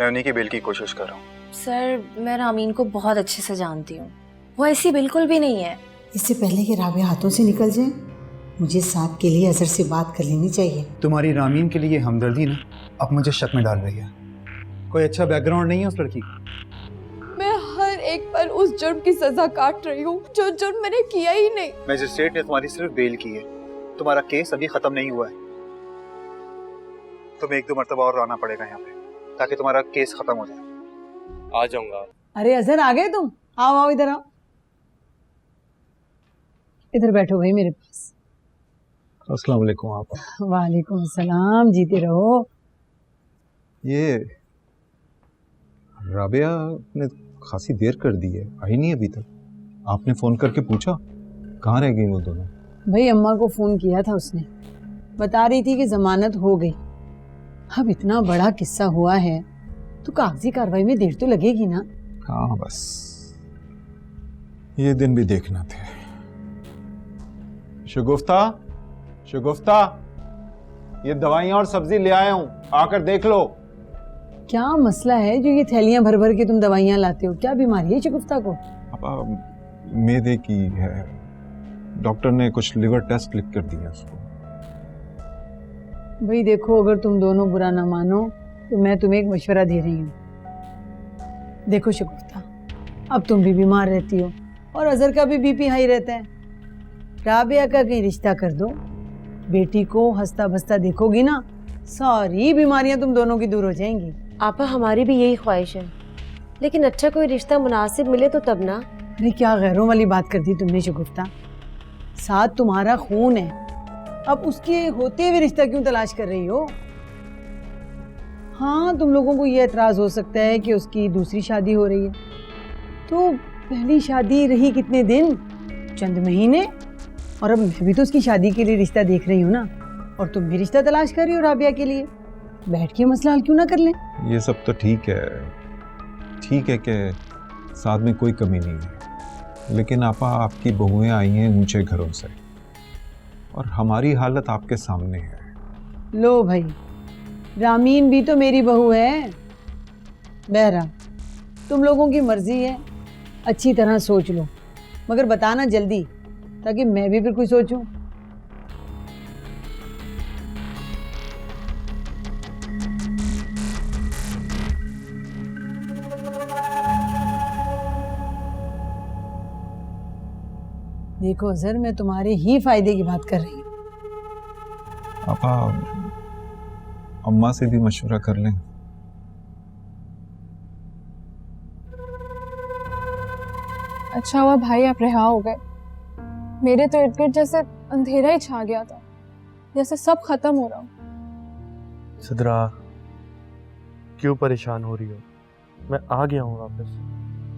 मैं उन्हीं की बेल की कोशिश कर रहा हूँ। सर, मैं रामीन को बहुत अच्छे से जानती हूँ, वो ऐसी बिल्कुल भी नहीं है। इससे पहले कि राबिया हाथों से निकल जाए, मुझे साहब के लिए अजहर से बात कर लेनी चाहिए। तुम्हारी रामीन के लिए हमदर्दी ना अब मुझे शक में डाल रही है। कोई अच्छा बैकग्राउंड नहीं है उस लड़की का। मैं हर एक पल उस जुर्म की सजा काट रही हूँ जो जुर्म मैंने किया ही नहीं। मैजिस्ट्रेट ने तुम्हारी सिर्फ बेल की है, तुम्हारा केस अभी खत्म नहीं हुआ है। तुम्हें 1-2 मरतबा और आना पड़ेगा यहाँ पे ताकि तुम्हारा केस खत्म हो जाए। आ जाऊंगा। अरे अजहर, आ गए तुम? आओ आओ, इधर आओ, इधर बैठो भाई मेरे पास। अस्सलाम वालेकुम। आप? वालेकुम अस्सलाम, जीते रहो। ये राबिया ने खासी देर कर दी है, आई नहीं अभी तक। आपने फोन करके पूछा कहाँ रह गई वो दोनों? भाई अम्मा को फोन किया था उसने, बता रही थी कि जमानत हो गई। अब इतना बड़ा किस्सा हुआ है तो कागजी कार्रवाई में देर तो लगेगी ना। हाँ, बस ये दिन भी देखना थे। शगुफ्ता, शगुफ्ता, ये दवाइयां और सब्जी ले आया हूं, आकर देख लो। क्या मसला है जो ये थैलियां भर भर के तुम दवाइयां लाते हो? क्या बीमारी है शगुफ्ता को? पापा मैदे की है, डॉक्टर ने कुछ लिवर टेस्ट लिख कर दिया उसको। भाई देखो, अगर तुम दोनों बुरा ना मानो तो मैं तुम्हें एक मशवरा दे रही हूँ। देखो शगुफ्ता, अब तुम भी बीमार रहती हो और अजहर का भी बीपी हाई रहता है। राबिया का कहीं रिश्ता कर दो, बेटी को हंसता बसता देखोगी ना, सारी बीमारियां तुम दोनों की दूर हो जाएंगी। आपा, हमारी भी यही ख्वाहिश है, लेकिन अच्छा कोई रिश्ता मुनासिब मिले तो तब ना। अरे क्या गैरों वाली बात कर दी तुमने शगुफ्ता, साथ तुम्हारा खून है, अब उसके होते हुए रिश्ता क्यों तलाश कर रही हो? हाँ, तुम लोगों को ये एतराज हो सकता है कि उसकी दूसरी शादी हो रही है, तो पहली शादी रही कितने दिन? चंद महीने। और अब मैं भी तो उसकी शादी के लिए रिश्ता देख रही हूँ ना, और तुम भी रिश्ता तलाश कर रही हो राबिया के लिए। बैठ के मसला हल क्यों ना कर लें? ये सब तो ठीक है कि साथ में कोई कमी नहीं है, लेकिन आपा आपकी बहुएं आई हैं ऊंचे घरों से और हमारी हालत आपके सामने है। लो भाई, रामीन भी तो मेरी बहू है। बहरा तुम लोगों की मर्जी है, अच्छी तरह सोच लो, मगर बताना जल्दी ताकि मैं भी फिर कुछ सोचूं। देखो अजहर, मैं तुम्हारे ही फायदे की बात कर रही हूँ। आपा अम्मा से भी मशवरा कर लें। अच्छा हुआ भाई आप रिहा हो गए, मेरे तो इर्द गिर्द जैसे अंधेरा ही छा गया था, जैसे सब खत्म हो रहा हो। सिद्रा, क्यों परेशान हो रही हो? मैं आ गया हूँ वापस,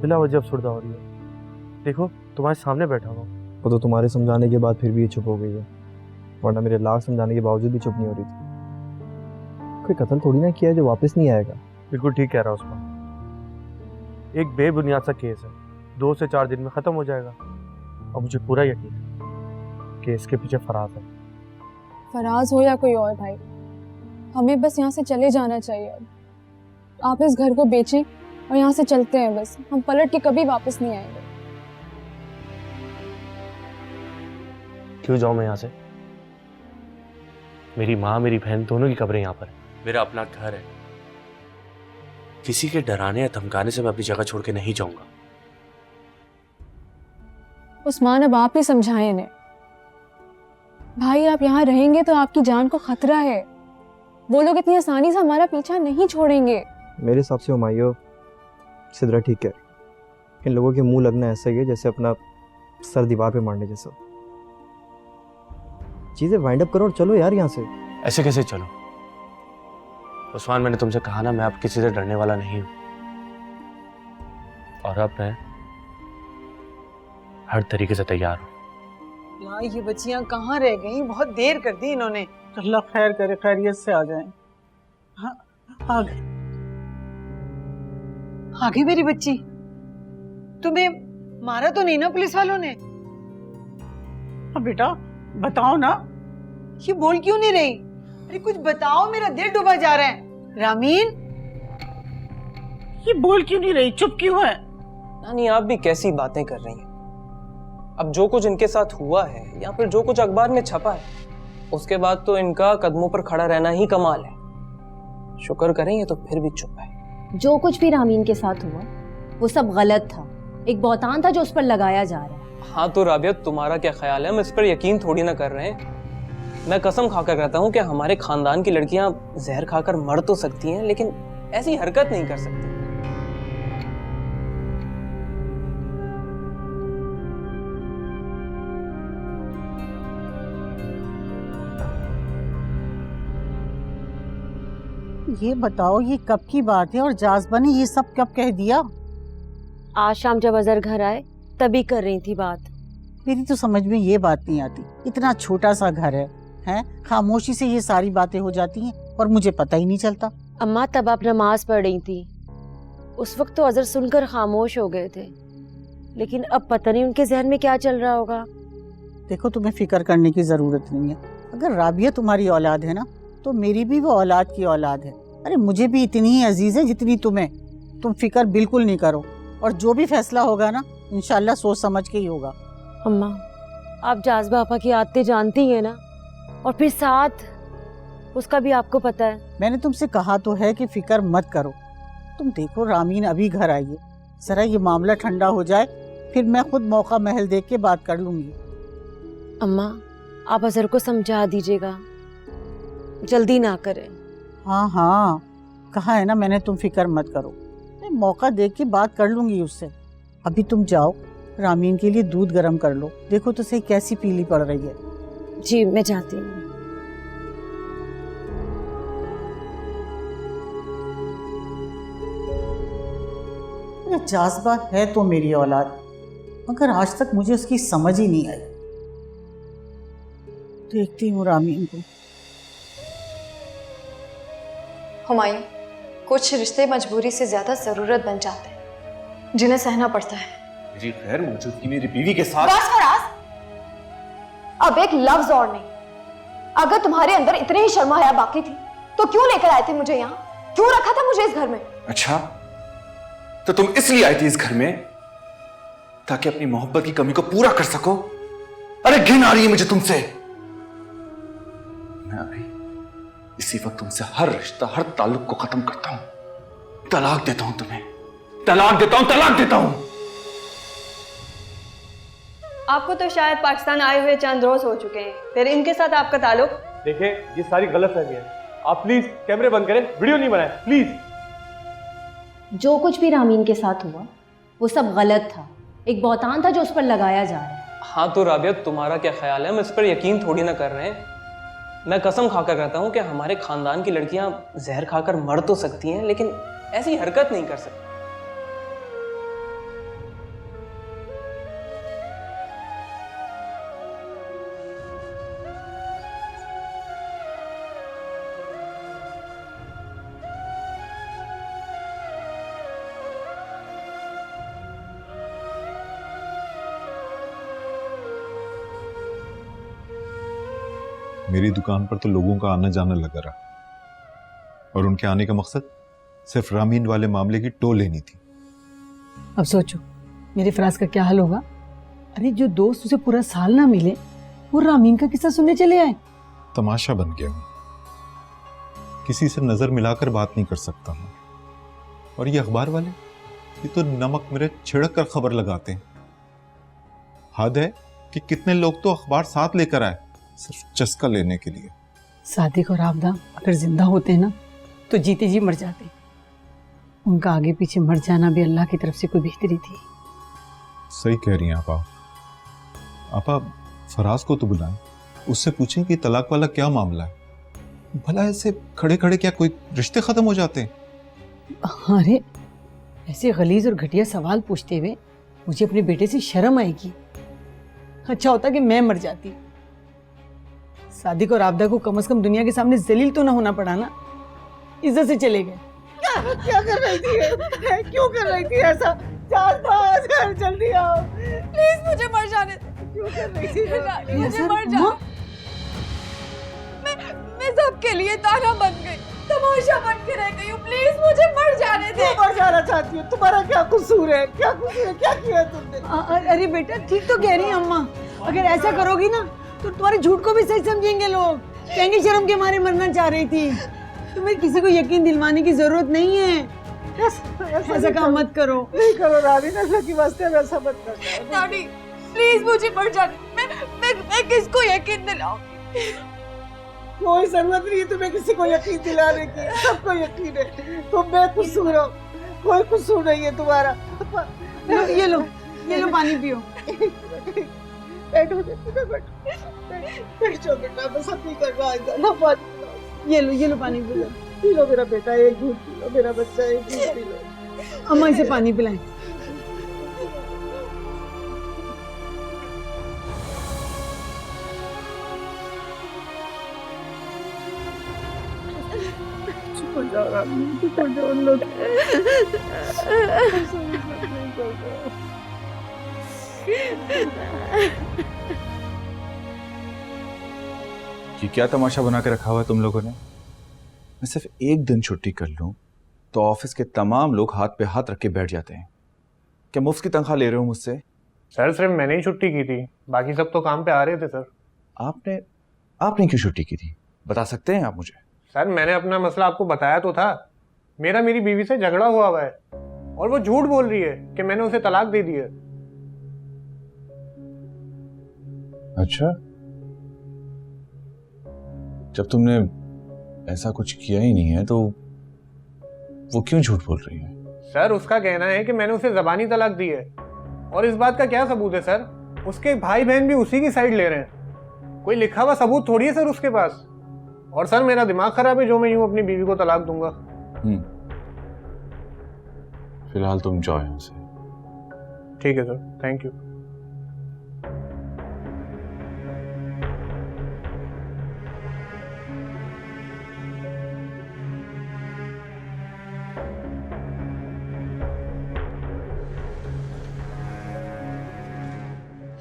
बिला वजह अफसरदा हो रही हो। देखो तुम्हारे सामने बैठा हूँ। वो तो तुम्हारे समझाने के बाद फिर भी ये चुप हो गई है, वरना मेरे लाख समझाने के बावजूद भी चुप नहीं हो रही थी। कोई कत्ल थोड़ी ना किया है जो वापस नहीं आएगा। बिल्कुल ठीक कह रहा है उसका, एक बेबुनियाद सा केस है, 2 से 4 दिन में खत्म हो जाएगा। और मुझे पूरा यकीन है कि इसके पीछे फराज है। फराज हो या कोई और भाई, हमें बस यहाँ से चले जाना चाहिए। अब आप इस घर को बेचें और यहाँ से चलते हैं, बस हम पलट के कभी वापस नहीं आएंगे। क्यों जाऊं मैं यहाँ से? मेरी माँ मेरी बहन दोनों की कब्रें यहाँ पर है, मेरा अपना घर है। किसी के डराने या धमकाने से मैं अपनी जगह छोड़ के नहीं जाऊंगा। उस्मान, अब आप ही समझाएं इन्हें। भाई आप यहाँ रहेंगे तो आपकी जान को खतरा है, वो लोग इतनी आसानी से हमारा पीछा नहीं छोड़ेंगे। मेरे हिसाब से हुमायूं, सिद्रा ठीक है। इन लोगों के मुंह लगना ऐसा ही है जैसे अपना सर दीवार पे मारने जैसा। चीजें वाइंड अप करो और चलो यार यहाँ से। ऐसे कैसे चलो उस्मान, मैंने तुमसे कहा ना, मैं अब किसी से डरने वाला नहीं हूं। और अब मैं हर तरीके से तैयार हूं। यार ये बच्चियां कहाँ रह गई? बहुत देर कर दी इन्होंने। अल्लाह खैर करे, खैरियत से आ जाएं। हाँ, आ गई। आ गई मेरी बच्ची। तुम्हें मारा तो नहीं ना पुलिस वालों ने? अब बेटा बताओ ना। ये बोल क्यों नहीं रही? अरे कुछ बताओ, मेरा दिल डूबा जा रहा है। रामीन, ये बोल क्यों नहीं रही, चुप क्यों है? नानी आप भी कैसी बातें कर रही हैं। अब जो कुछ इनके साथ हुआ है या फिर जो कुछ अखबार में छपा है, उसके बाद तो इनका कदमों पर खड़ा रहना ही कमाल है। शुक्र करेंगे तो फिर भी चुप है। जो कुछ भी रामीन के साथ हुआ वो सब गलत था, एक बहतान था जो उस पर लगाया जा रहा है। हाँ तो राबिया तुम्हारा क्या ख्याल है? हम इस पर यकीन थोड़ी ना कर रहे हैं। मैं कसम खाकर कहता हूँ कि हमारे खानदान की लड़कियां जहर खाकर मर तो सकती हैं लेकिन ऐसी हरकत नहीं कर सकती। ये बताओ ये कब की बात है और जाज़बा ने ये सब कब कह दिया? आज शाम जब अजहर घर आए तभी कर रही थी बात। मेरी तो समझ में ये बात नहीं आती, इतना छोटा सा घर है, खामोशी से ये सारी बातें हो जाती हैं और मुझे पता ही नहीं चलता। अम्मा तब आप नमाज पढ़ रही थी, उस वक्त तो अजहर सुनकर खामोश हो गए थे, लेकिन अब पता नहीं उनके जहन में क्या चल रहा होगा। देखो तुम्हें फिक्र करने की जरूरत नहीं है। अगर राबिया तुम्हारी औलाद है ना तो मेरी भी वो औलाद की औलाद है। अरे मुझे भी इतनी ही अजीज है जितनी तुम्हें। तुम फिक्र बिल्कुल नहीं करो और जो भी फैसला होगा ना इंशाल्लाह सोच समझ के ही होगा। अम्मा आप जाज़बा आपा की आदतें जानती हैं ना, और फिर साथ उसका भी आपको पता है। मैंने तुमसे कहा तो है कि फिक्र मत करो। तुम देखो रामीन अभी घर आई है, जरा ये मामला ठंडा हो जाए फिर मैं खुद मौका महल देख के बात कर लूंगी। अम्मा आप अजहर को समझा दीजिएगा, जल्दी ना करें। हाँ हाँ कहा है ना मैंने, तुम फिक्र मत करो, मैं मौका देख के बात कर लूंगी उससे। अभी तुम जाओ रामीन के लिए दूध गर्म कर लो, देखो तो सही कैसी पीली पड़ रही है। जी मैं जाती हूँ। जाज़बा है तो मेरी औलाद, मगर आज तक मुझे उसकी समझ ही नहीं आई। देखती हूँ रामीन को। हुमायूं, कुछ रिश्ते मजबूरी से ज्यादा जरूरत बन जाते हैं जिन्हें सहना पड़ता है। मेरी गैर मौजूदगी मेरी बीवी के साथ। बस फराज, अब एक लफ्ज और नहीं। अगर तुम्हारे अंदर इतनी ही शर्म हया बाकी थी तो क्यों लेकर आए थे मुझे यहाँ? क्यों रखा था मुझे इस घर में? अच्छा तो तुम इसलिए आई थी इस घर में ताकि अपनी मोहब्बत की कमी को पूरा कर सको? अरे घिन आ रही है मुझे तुमसे। मैं अभी इसी वक्त तुमसे हर रिश्ता हर ताल्लुक को खत्म करता हूं। तलाक देता हूं तुम्हें, तलाक देता हूं, तलाक देता हूं। आपको तो शायद पाकिस्तान आए हुए चंद रोज हो चुके हैं, फिर इनके साथ आपका ताल्लुक? देखें ये सारी गलत फहमी है। आप प्लीज कैमरे बंद करें, वीडियो नहीं बनाएं प्लीज। जो कुछ भी रामीन के साथ हुआ वो सब गलत था, एक बहतान था जो उस पर लगाया जा रहा है। हाँ तो राबिया तुम्हारा क्या ख्याल है? हम इस पर यकीन थोड़ी ना कर रहे हैं। मैं कसम खाकर कहता हूँ कि हमारे खानदान की लड़कियां जहर खाकर मर तो सकती हैं लेकिन ऐसी हरकत नहीं कर सकती। मेरी दुकान पर तो लोगों का आना जाना लगा रहा, और उनके आने का मकसद सिर्फ रामीन वाले मामले की टो लेनी थी। अब सोचो मेरे फराज का क्या हाल होगा। अरे जो दोस्त उसे पूरा साल ना मिले वो रामीन का किस्सा सुनने चले आए। तमाशा बन गया हूं, किसी से नजर मिलाकर बात नहीं कर सकता हूं। और ये अखबार वाले ये तो नमक मेरे छिड़क कर खबर लगाते हैं। हद है कि कितने लोग तो अखबार साथ लेकर आए सिर्फ चस्का लेने के लिए। सादिक और आबदा अगर जिंदा होते ना तो जीते जी मर जाते। उनका आगे पीछे मर जाना भी अल्लाह की तरफ से कोई बेहतरी थी। सही कह रही हैं आपा। आपा फराज को तो बुलाएं, उससे पूछें कि तलाक वाला क्या मामला है। भला ऐसे खड़े खड़े क्या कोई रिश्ते खत्म हो जाते हैं? अरे ऐसे गलीज और घटिया सवाल पूछते हुए मुझे अपने बेटे से शर्म आएगी। अच्छा होता कि मैं मर जाती। सादिक और आबदा को कम से कम दुनिया के सामने जलील तो ना होना पड़ा ना। इज्जत से चले गए। क्या कर रही थी? क्यों कर रही थी ऐसा? जल्दी आओ प्लीज मुझे मर जाने दे। क्यों कर रही थी? मुझे मर जा। मैं सबके लिए ताना बन गई। तमाशा बन के रह गई हूँ, प्लीज मुझे मर जाने दे। क्यों मर जाना चाहती हो? तुम्हारा क्या कसूर है? क्या कसूर है? क्या किया है तुमने? अरे बेटा ठीक तो कह रही है अम्मा, अगर ऐसा करोगी ना तो तुम्हारे झूठ को भी सही समझेंगे लोग, कहेंगे शर्म के मारे मरना चाह रही थी। तुम्हें किसी को यकीन दिलवाने की जरूरत नहीं है, ऐसा काम मत करो। नहीं करो रानी, नजर की वास्ते वैसा मत करना। नानी प्लीज मुझे मर जाने, मैं किसको यकीन दिलाऊंगी? कोई जरूरत नहीं है तुम्हें किसी को यकीन दिलाने की, सबको यकीन है तुम बेकसूर हो, कोई कसूर नहीं है तुम्हारा। ये लो पानी पियो। बैठो बैठो बेटा, बस अब नहीं करना आएगा ना, पानी पिलाओ। ये लो पानी पियो। पी लो मेरा बेटा, एक घूंट पी लो मेरा बच्चा, एक घूंट पी लो। अम्मा इसे पानी पिलाएं। चुप हो जाओ रानी, चुप हो जाओ लोग। ये क्या तमाशा बना के रखा हुआ है तुम लोगों ने? मैं सिर्फ एक दिन छुट्टी कर लूं तो ऑफिस के तमाम लोग हाथ पे हाथ रख के बैठ जाते हैं। क्या मुफ्त की तनख्वाह ले रहे हो मुझसे? सर सिर्फ मैंने ही छुट्टी की थी, बाकी सब तो काम पे आ रहे थे सर। आपने क्यों छुट्टी की थी, बता सकते हैं आप मुझे? सर मैंने अपना मसला आपको बताया तो था, मेरी बीवी से झगड़ा हुआ है और वो झूठ बोल रही है कि मैंने उसे तलाक दे दी है। अच्छा, जब तुमने ऐसा कुछ किया ही नहीं है तो वो क्यों झूठ बोल रही है? सर उसका कहना है कि मैंने उसे ज़बानी तलाक दी है, और इस बात का क्या सबूत है सर? उसके भाई बहन भी उसी की साइड ले रहे हैं, कोई लिखा हुआ सबूत थोड़ी है सर उसके पास। और सर मेरा दिमाग खराब है जो मैं यूं अपनी बीवी को तलाक दूंगा। फिलहाल तुम जाओ यहाँ से। ठीक है सर, थैंक यू।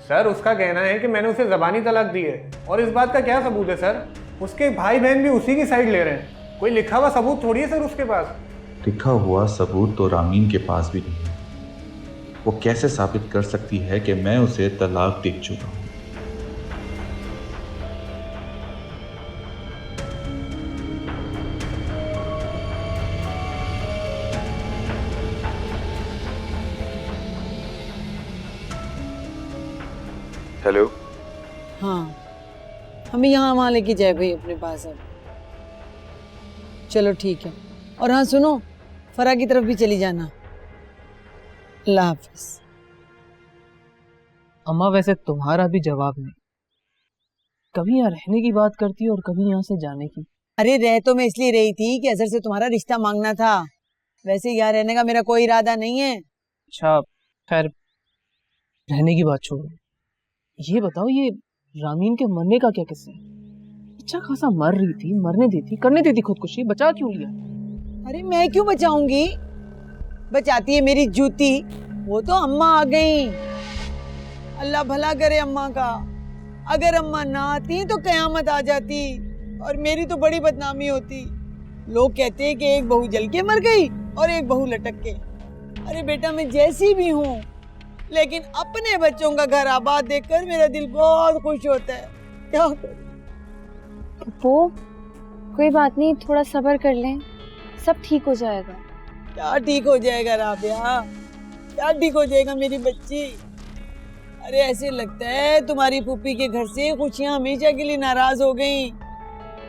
सर उसका कहना है कि मैंने उसे ज़बानी तलाक दी है, और इस बात का क्या सबूत है सर? उसके भाई बहन भी उसी की साइड ले रहे हैं, कोई लिखा हुआ सबूत थोड़ी है सर उसके पास। लिखा हुआ सबूत तो रामीन के पास भी नहीं है। वो कैसे साबित कर सकती है कि मैं उसे तलाक दे चुका हूं? हेलो। हाँ हमें यहाँ वहाँ लेके जाए भाई अपने पास अब। चलो ठीक है, और हाँ सुनो, फरा की तरफ भी चली जाना। अल्लाह हाफिज। अम्मा वैसे तुम्हारा भी जवाब नहीं, कभी यहाँ रहने की बात करती और कभी यहाँ से जाने की। अरे रह तो मैं इसलिए रही थी कि अजहर से तुम्हारा रिश्ता मांगना था, वैसे यहाँ रहने का मेरा कोई इरादा नहीं है। अच्छा खैर, रहने की बात छोड़ो, ये बताओ ये रामीन के मरने का क्या किस्सा है? अच्छा खासा मर रही थी, मरने देती, करने देती खुदकुशी, बचा क्यों लिया? अरे मैं क्यों बचाऊंगी, बचाती है मेरी जूती, वो तो अम्मा आ गई। अल्लाह भला करे अम्मा का, अगर अम्मा ना आती तो कयामत आ जाती और मेरी तो बड़ी बदनामी होती। लोग कहते हैं कि एक बहू जल के मर गई और एक बहू लटक के। अरे बेटा मैं जैसी भी हूँ, लेकिन अपने बच्चों का घर आबाद देखकर मेरा दिल बहुत खुश होता है। क्या वो कोई बात नहीं, थोड़ा सब्र कर लें, सब ठीक हो जाएगा। क्या ठीक हो जाएगा राबिया, क्या ठीक हो जाएगा मेरी बच्ची? अरे ऐसे लगता है तुम्हारी फूफी के घर से खुशियां हमेशा के लिए नाराज हो गई।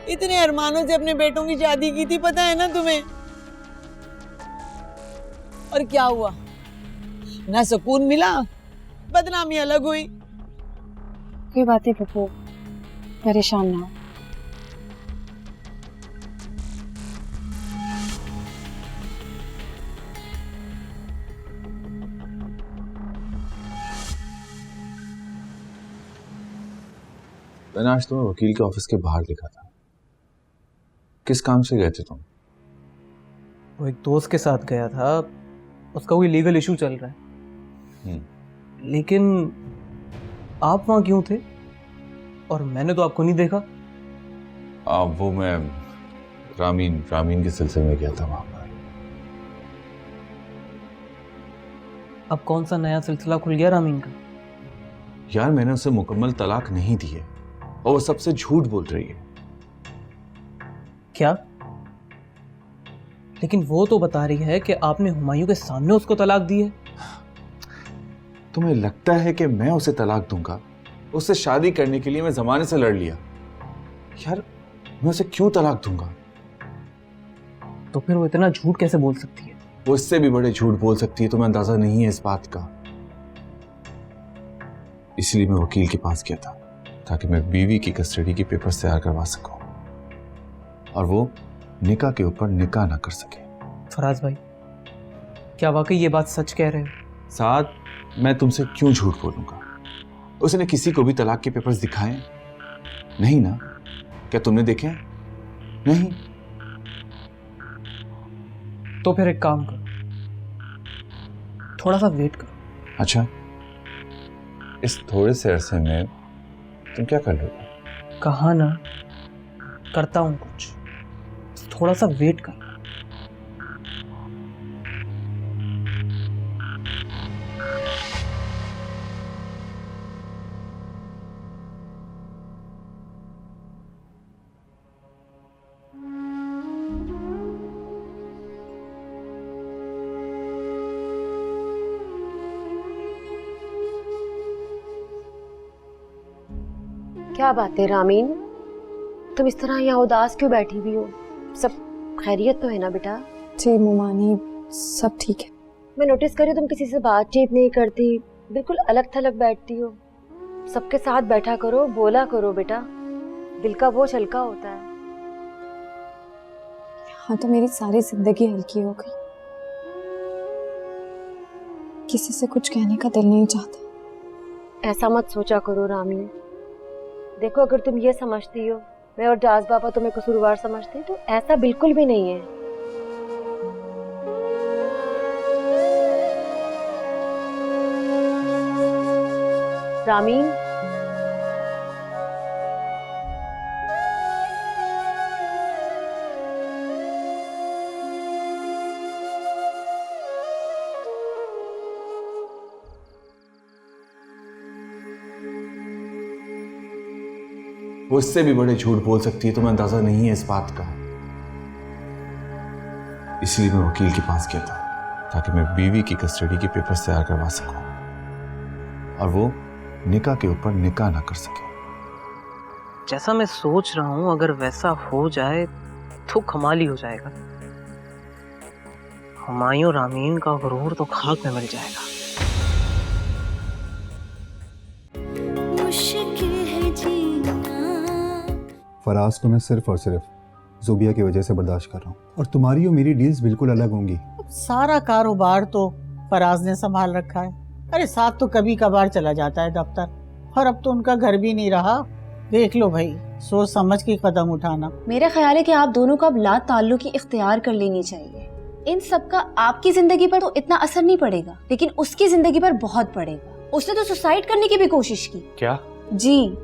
इतने अरमानों से अपने बेटों की शादी की थी, पता है ना तुम्हें? और क्या हुआ, ना सुकून मिला, बदनामी अलग हुई। कोई बात नहीं पप्पू, परेशान ना हो। मैंने आज तुम्हें वकील के ऑफिस के बाहर देखा था, किस काम से गए थे तुम? वो एक दोस्त के साथ गया था, उसका कोई लीगल इशू चल रहा है। लेकिन आप वहां क्यों थे? और मैंने तो आपको नहीं देखा। वो मैं रामीन के सिलसिले में गया था वहां पर। अब कौन सा नया सिलसिला खुल गया रामीन का? यार मैंने उसे मुकम्मल तलाक नहीं दी है और वो सबसे झूठ बोल रही है। क्या? लेकिन वो तो बता रही है कि आपने हुमायूं के सामने उसको तलाक दी है। तुम्हें लगता है कि मैं उसे तलाक दूंगा? उससे शादी करने के लिए मैं जमाने से लड़ लिया। यार मैं उसे क्यों तलाक दूंगा? तो फिर वो इतना झूठ कैसे बोल सकती है? वो इससे भी बड़े झूठ बोल सकती है, तुम्हें अंदाजा नहीं है इस बात का। इसलिए मैं वकील के पास गया था ताकि मैं बीवी की कस्टडी के पेपर्स तैयार करवा सकूं और वो निकाह के ऊपर निकाह ना कर सके। फराज भाई, क्या वाकई ये बात सच कह रहे हो? साथ मैं तुमसे क्यों झूठ बोलूंगा? उसने किसी को भी तलाक के पेपर्स दिखाए नहीं ना? क्या तुमने देखे? नहीं। तो फिर एक काम करो, थोड़ा सा वेट करो। अच्छा, इस थोड़े से अरसे में तुम क्या कर लोगे? कहा ना, करता हूं कुछ, थोड़ा सा वेट कर। क्या बात है रामीन, तुम इस तरह यहाँ उदास क्यों बैठी हुई हो? सब खैरियत तो है ना बेटा? जी मुमानी, सब ठीक है। मैं नोटिस कर रही हूँ तुम किसी से बातचीत नहीं करती, बिल्कुल अलग थलग बैठती हो। सबके साथ बैठा करो, बोला करो बेटा, दिल का बोझ हल्का होता है। हाँ तो मेरी सारी जिंदगी हल्की हो गई, किसी से कुछ कहने का दिल नहीं चाहता। ऐसा मत सोचा करो रामीन। देखो अगर तुम ये समझती हो मैं और जाज बाबा तुम्हें कसूरवार समझते तो ऐसा बिल्कुल भी नहीं है। रामीन, वो इससे भी बड़े झूठ बोल सकती है, तुम्हें अंदाजा नहीं है इस बात का। इसलिए मैं वकील के पास गया था ताकि मैं बीवी की कस्टडी के पेपर्स तैयार करवा सकूं और वो निकाह के ऊपर निकाह ना कर सके। जैसा मैं सोच रहा हूं, अगर वैसा हो जाए तो कमाल ही हो जाएगा। हुमायूं रामीन का गुरूर तो खाक में मिल जाएगा। फराज को मैं सिर्फ और सिर्फ ज़ुबिया की वजह से बर्दाश्त कर रहा हूँ और तुम्हारी और मेरी डील्स बिल्कुल अलग होंगी। सारा कारोबार तो फराज ने संभाल रखा है। अरे साथ तो कभी कभार चला जाता है दफ्तर, और अब तो उनका घर भी नहीं रहा। देख लो भाई, सोच समझ के कदम उठाना। मेरा ख्याल है कि आप दोनों को अब ला ताल्लुकी इख्तियार कर लेनी चाहिए। इन सब का आपकी जिंदगी पर तो इतना असर नहीं पड़ेगा, लेकिन उसकी जिंदगी पर बहुत पड़ेगा। उसने तो सुसाइड करने की भी कोशिश की। क्या? जी।